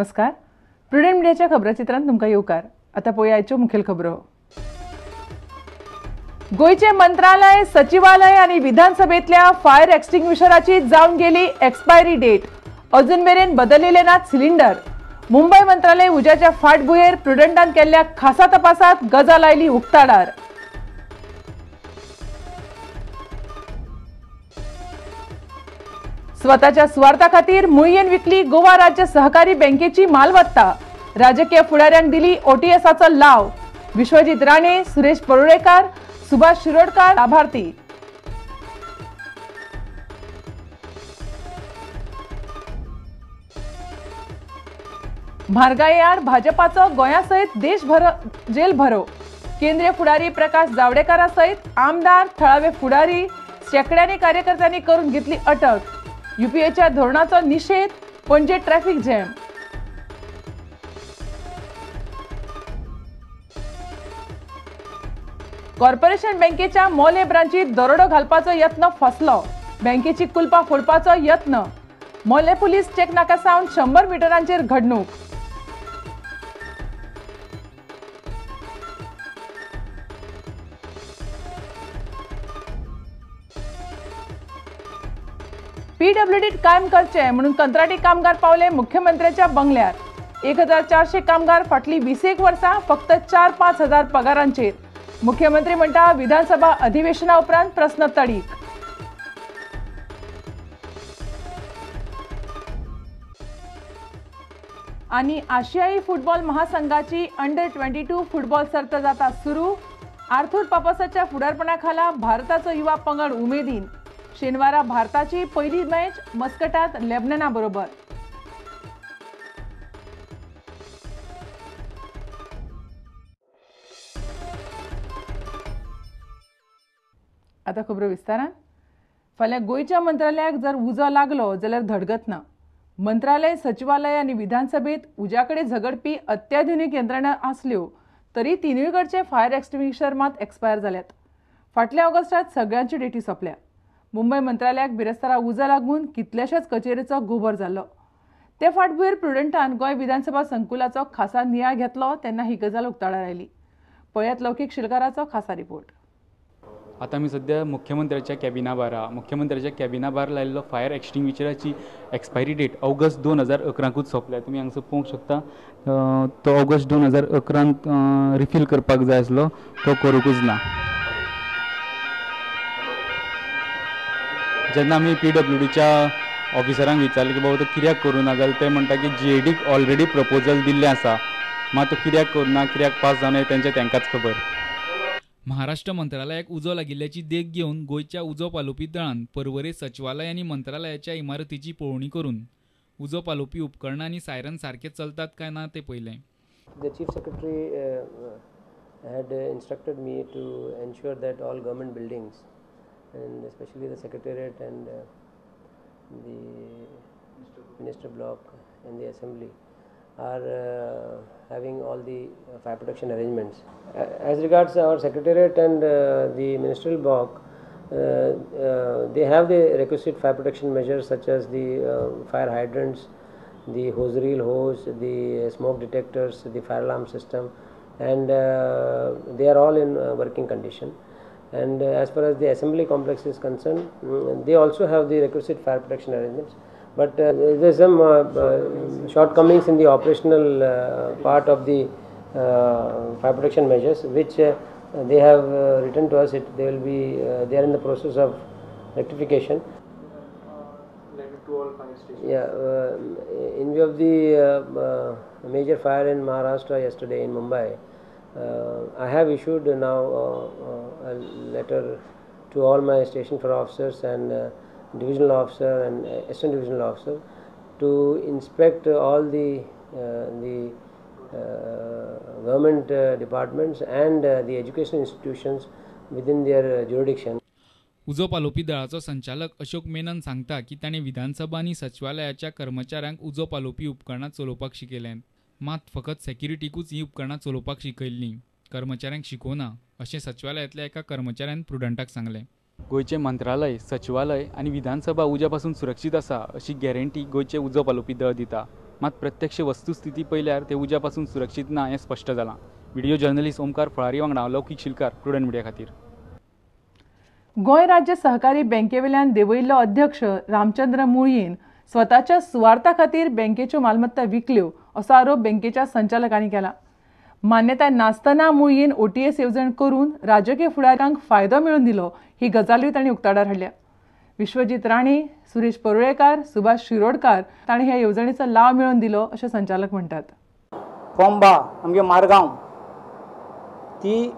नमस्कार. प्रुडंट मिडियाच्या खबराचित्रांत तुमकां येवकार. आता पळोवया आयच्यो मुखेल खबरो. गोयचे मंत्रालय, सचिवालय आणि विधानसभेतल्या फायर एक्सटिंग्विशराची जावन गेली एक्सपायरी डेट. अजून मेरेन बदललेले नात सिलिंडर. मुंबई मंत्रालय उज्याच्या फाटभुंयेर प्रुडंटान केल्ल्या खासा तपासात गजाल आयली उक्ताडार. स्वताच्या स्वार्था खातीर मुळयेन विकली गोवा राज्य सहकारी बँकेची मालमत्ता. राजकीय फुडाऱ्यांक दिली ओटीएसाचो लाव. विश्वजीत राणे, सुरेश परुळेकर, सुभाष शिरोडकर लाभार्थी. म्हारगाये आड भाजपाचो गोंया सयत देशभर जेल भरो. केंद्रीय फुडारी प्रकाश जावडेकरा सयत आमदार, थळावे फुडारी, शेकड्यांनी कार्यकर्त्यांनी करून घेतली अटक. यूपीएच्या धोरणाचो निषेध, पणजे ट्रॅफिक जॅम. कॉर्पोरेशन बँकेच्या मोले ब्रांचीत दरोडो घालपाचो यत्न फसलो. बँकेची कुलपां फोडपाचो यत्न. मोले पुलीस चेक नाका सावन 100 मिटरांचेर घडणूक. पीडब्ल्यूडीत कायम करचे म्हणून कंत्राटी कामगार पावले मुख्यमंत्र्याच्या बंगल्यार. 1400 कामगार फाटली 20 वर्सां फक्त 4-5 हजार पगारांचेर. मुख्यमंत्री म्हणटा विधानसभा अधिवेशना उपरांत प्रस्न तडीक. आणि आशियाई फुटबॉल महासंघाची अंडर-22 फुटबॉल सर्त जाता सुरू. आर्थूर पापसाच्या फुडारपणाखाला भारताचो युवा पंगड उमेदीन. शेनवारा भारताची पहिली मॅच मस्कटात लेबनना बरोबर. आता खबरो विस्तारान. फाल्यां गोयच्या मंत्रालयाक जर उजो लागलो जाल्यार धडगत ना. मंत्रालय, सचिवालय आणि विधानसभेत उज्याकडे झगडपी अत्याधुनिक यंत्रणा आसल्यो तरी तिनूयकडचे फायर एक्सटिंग्विशर मात एक्सपायर जाल्यात. फाटल्या ऑगस्टात सगळ्यांची डेटी सोंपल्या. मुंबई मंत्रालयाक बिरेस्तारा उजो लागून कितल्याशाच कचेरीचो गोबर जाल्लो. ते फाटभुंयेर प्रुडंटान गोंय विधानसभा संकुलाचो खासा नियाळ घेतलो तेन्ना ही गजाल उक्ताडार आयली. पळयात लौकीक शिलकाराचो खासा रिपोर्ट. आता मी सध्या मुख्यमंत्र्याच्या कॅबिना भायर लायिल्लो फायर एक्सटिंग्विशराची एक्सपायरी डेट ऑगस्ट 2011कूच सोंपल्या. तुमी हांगासर पळोवंक शकता. तो ऑगस्ट 2011 रिफील करपाक जाय आसलो, तो करूंकूच ना. जेन्ना आमी पीडब्ल्यूडीच्या ऑफिसरांक विचारलें की बाबा तो कित्याक करूना जाल्यार ते म्हणटा की जीएडीक ऑलरेडी प्रपोजल दिल्लें आसा, मात तो कित्याक करूना, कित्याक पास जावना तेंकाच खबर. महाराष्ट्र मंत्रालयाक उजो लागिल्ल्याची देख घेवन गोयच्या उजो पालोवपी दळान पर्वरे सचिवालय आनी मंत्रालयाच्या इमारतीची पळोवणी करून उजो पालोवपी उपकरणां आनी सायरन सारखे चलतात काय ना ते पळयलें. The Chief Secretary had instructed me to ensure that all government buildings and especially the Secretariat and the Minister Block and the Assembly are having all the fire protection arrangements. As regards our Secretariat and the Ministerial Block, they have the requisite fire protection measures such as the fire hydrants, the hose reel hose, the smoke detectors, the fire alarm system, and they are all in working condition. And as far as the assembly complex is concerned, they also have the requisite fire protection arrangements. But there is some shortcomings in the operational part of the fire protection measures, which they have written to us. They are in the process of rectification. In view of the major fire in Maharashtra yesterday in Mumbai, I have issued now a letter to all my station for officers and divisional officer and assistant divisional officer to inspect all the government departments and the educational institutions within their jurisdiction. उजो पालोवपी दळाचो संचालक अशोक मेनन सांगता की ताणें विधानसभा आनी सचिवालयाच्या कर्मचाऱ्यांक उजो पालोवपी उपकरणां चलोवपाक शिकयल्यात. मात फकत सेक्युरिटीकूच ही उपकरणां चलोवपाक शिकयल्लीं, कर्मचाऱ्यांक शिकोवना अशें सचिवालयातल्या एका कर्मचाऱ्यान प्रुडंटाक सांगलें. गोयचे मंत्रालय, सचिवालय आनी विधानसभा उज्या पासून सुरक्षीत आसा अशी गॅरंटी गोयचे उजो पालोवपी दळ दिता. मात प्रत्यक्ष वस्तुस्थिती पळयल्यार ते उज्या पासून सुरक्षीत ना हें स्पश्ट जालां. व्हिडिओ जर्नलिस्ट ओमकार फळारी वांगडा लौकीक शिलकार, प्रुडंट मिडिया खातीर. गोंय राज्य सहकारी बँकेवेल्यान देंवयल्लो अध्यक्ष रामचंद्र मुळयेन स्वताच्या सुवार्था खातीर बँकेच्यो मालमत्ता विकल्यो असो आरोप बँकेच्या संचालकांनी केला. मान्यताय नासतना मुळयेन OTS येवजण करून राजकीय फुडारकांक फायदो मेळून दिलो ही गजालूय तांणी उक्ताडार हाडल्या. विश्वजीत राणे, सुरेश परुळेकार, सुभाष शिरोडकार तांणी ह्या येवजणेचो लाव मेळून दिलो अशें संचालक म्हणटात. कोंबा आमगे मारगांव ती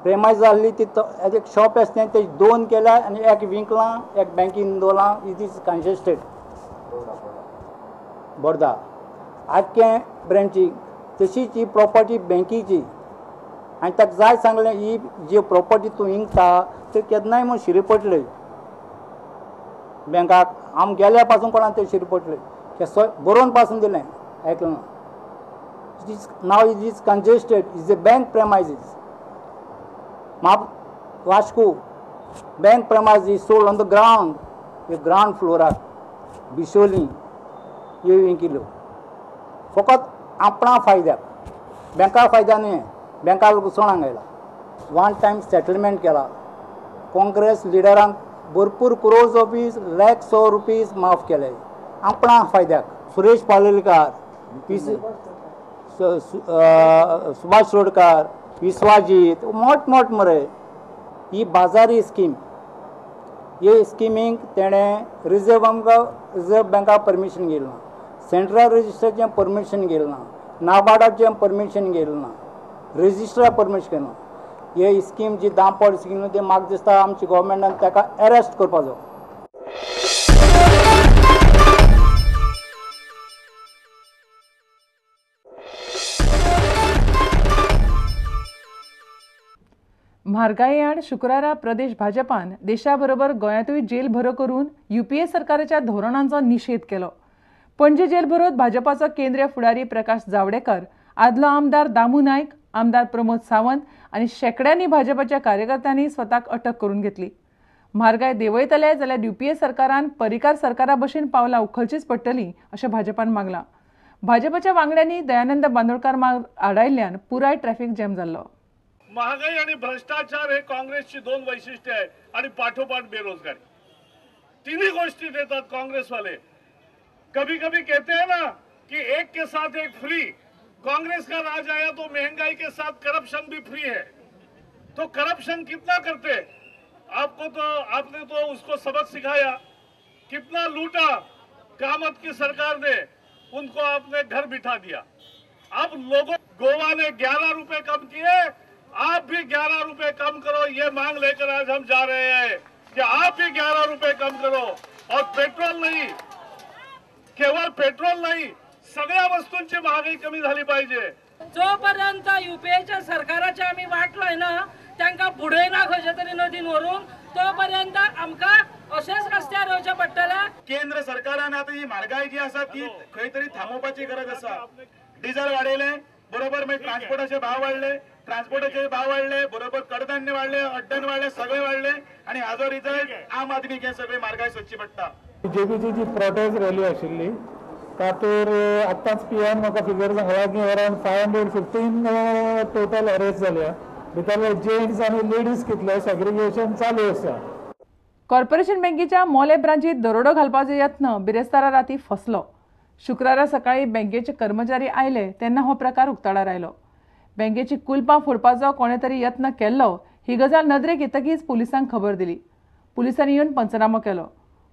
प्रेमायज जाल्ली ती एक शॉप आसलें ते 2 केल्या आनी एक विकलां, एक बँकीन दवरलां. इट इज कंजेस्टेड बोर्दा आख्खें ब्रँचीक तशीच ही प्रॉपर्टी बँकीची आनी ताका जाय सांगलें ही जी प्रॉपर्टी तूं विकता ते केन्नाय म्हूण शिरी पडले बँकाक. आम गेल्या पासून कोणाक ते शिरी पडले ते बरोवन पासून दिलें आयकलां. It is now it is congested is a bank premises. Vasco bank premises sold on the ground फ्लोराक बिशोली ह्यो विकिल्यो फकत आपणा फायद्याक. बँका फायद्या न्ही, बँका घुसोवणाक आयला. 1 टायम सेटलमेंट केला. काँग्रेस लिडरांक भरपूर crores of lakhs of rupees माफ केले आपणा फायद्याक. सुरेश पालोलेकार, सुभाष शिरोडकार, विश्वाजीत मोठ मरे ही बाजारी स्कीम. हे स्किमीक तेणें रिजर्व बँका परमिशन घेतलें ना, सेंट्रल रजिस्टरचें परमिशन घेतलें ना, नाबार्डाचें परमिशन घेतलें ना, रजिस्ट्रा परमिशन घेतलें ना. हे स्कीम जी दांपड स्कीम ती म्हाका दिसता आमच्या गव्हर्मेंटान ताका अरेस्ट करपाचो. म्हारगाये आड शुक्रारा प्रदेश भाजपान देशाबरोबर गोंयांतूय जेल भरो करून UPA सरकाराच्या धोरणांचो निषेध केलो. पणजी जेल भरोत भाजपाचो केंद्रीय फुडारी प्रकाश जावडेकर, आदलो आमदार दामू नायक, आमदार प्रमोद सावंत आनी शेकड्यांनी भाजपाच्या कार्यकर्त्यांनी स्वताक अटक करून घेतली. म्हारगाय देंवयतले जाल्यार UPA सरकारान परिकार सरकारा भशेन पावलां उखलचीच पडटलीं अशें भाजपान मागलां. भाजपाच्या वांगड्यांनी दयानंद बांदोडकार मार्ग आडायल्ल्यान पुराय ट्रॅफिक जॅम जाल्लो. महागाई आणि भ्रष्टाचार हे काँग्रेसची 2 वैशिष्ट्ये आहेत आणि पाठोपाठ बेरोजगारी. तिन्ही गोष्टी देतात काँग्रेस वाले. कभी कभी कहते हैं ना कि एक के साथ एक फ्री. कांग्रेस का राज आया तो महंगाई के साथ करप्शन भी फ्री है. तो करप्शन कितना करते आपने तो उसको सबक सिखाया. कितना लूटा कामत की सरकार ने, उनको आपने घर बिठा दिया. अब लोगों गोवा ने 11 रुपए कम किए, आप भी 11 रुपए कम करो. ये मांग लेकर आज हम जा रहे हैं कि आप भी 11 रुपए कम करो. और पेट्रोल नहीं, केवळ पेट्रोल नाही, सगळ्या वस्तूंची महागाई कमी झाली पाहिजे. जोपर्यंत UPAच्या सरकाराच्या आम्ही वाटलोय ना त्यांना पुढे ना खंयच्या तरी नदीन व्हरून तोपर्यंत आमकां अशेंच रस्त्यार येवचें पडटलें. केंद्र सरकारान आता ही म्हारगाई जी आसा ती खंय तरी थांबोवपाची गरज आसा. डिझेल वाडयले बरोबर, मागीर ट्रान्सपोर्टाचे भाव वाडले बरोबर, कडधान्य वाडले, अड्डण वाडले, सगळे वाडले आणि हाजो रिजल्ट आम आदमीक हे सगळे म्हारगाय सोदची पडटा. BJPची जी प्रोटेस्ट रॅली आशिल्ली तातूर आतांच PM म्हाका फिगर सांगला की अरावंड 515 टोटल अरेस्ट जाल्या. भितरले जेंट्स आनी लेडीज कितले सेग्रिगेशन चालू आसा. कॉर्पोरेशन बँकेच्या मोले ब्रांचीत दरोडो घालपाचो यत्न बिरेस्तारा राती फसलो. शुक्रारा सकाळी बँकेचे कर्मचारी आयले तेन्ना हो प्रकार उक्ताडार आयलो. बँकेची कुलपां फोडपाचो कोणे तरी यत्न केल्लो ही गजाल नदरेक येतकीच पुलिसांक खबर दिली. पुलिसांनी येवन पंचनामो केलो.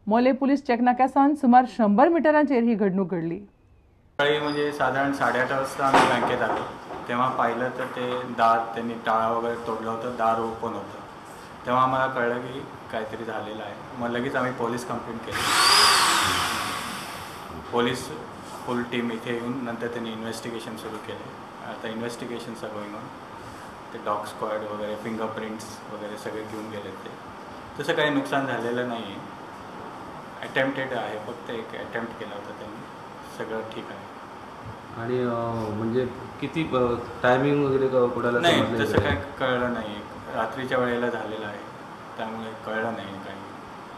मोले पुलीस चेकनाक्यासावन सुमार 100 मिटरांचेर ही घडणूक घडली. सकाळी म्हणजे साधारण 8:30 वाजता आम्ही बँकेत आलो. तेव्हा पाहिलं तर ते दार त्यांनी टाळा वगैरे तोडलं होतं, दार ओपन होतं. तेव्हा आम्हाला कळलं की काहीतरी झालेलं आहे. मग लगेच आम्ही पोलीस कंप्लेंट केली. पोलीस फुल टीम इथे येऊन नंतर त्यांनी इन्व्हेस्टिगेशन सुरू केले. आता इन्व्हेस्टिगेशन्स आर गोइंग ऑन. ते डॉग स्क्वॉड वगैरे, फिंगरप्रिंट्स वगैरे सगळे घेऊन गेले. ते तसं काही नुकसान झालेलं नाही आहे. अटेम्प्टेड आहे, फक्त एक अटेम्प्ट केला होता त्यांनी. सगळं ठीक आहे. आणि म्हणजे किती टायमिंग वगैरे कुणाला नाही, तसं काय कळलं नाही. रात्रीच्या वेळेला झालेलं आहे त्यामुळे कळलं नाही काही.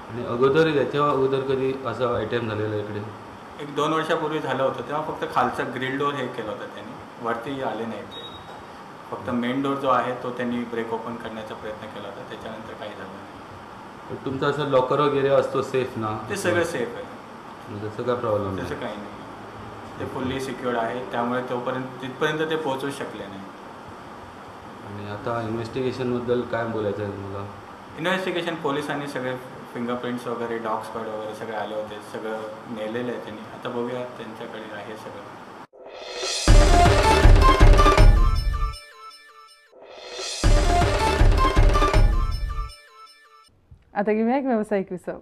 आणि अगोदर याच्या अगोदर कधी असं अटेम्प्ट झालेलं इकडे एक 2 वर्षापूर्वी झालं होतं तेव्हा फक्त खालचा ग्रिल डोर हे केलं होतं त्यांनी, वरती आले नाही ते. फक्त मेन डोर जो आहे तो त्यांनी ब्रेक ओपन करण्याचा प्रयत्न केला होता, त्याच्यानंतर काही झालं नाही. तुमचं असं लॉकर वगैरे असतो सेफ ना? ते सगळं सेफ आहे, जसं काय प्रॉब्लेम तसं काही नाही. ते फुल्ली सिक्युअर्ड आहे, त्यामुळे तिथपर्यंत ते पोहोचू शकले नाही. आणि आता इन्व्हेस्टिगेशनबद्दल काय बोलायचं आहे तुम्हाला? इन्व्हेस्टिगेशन पोलिसांनी सगळे फिंगरप्रिंट्स वगैरे डॉग स्क्वॉड वगैरे सगळे आले होते, सगळं नेलेलं आहे त्यांनी. आता बघूया, त्यांच्याकडे आहे सगळं. आता घेऊया एक व्यावसायिक विसव.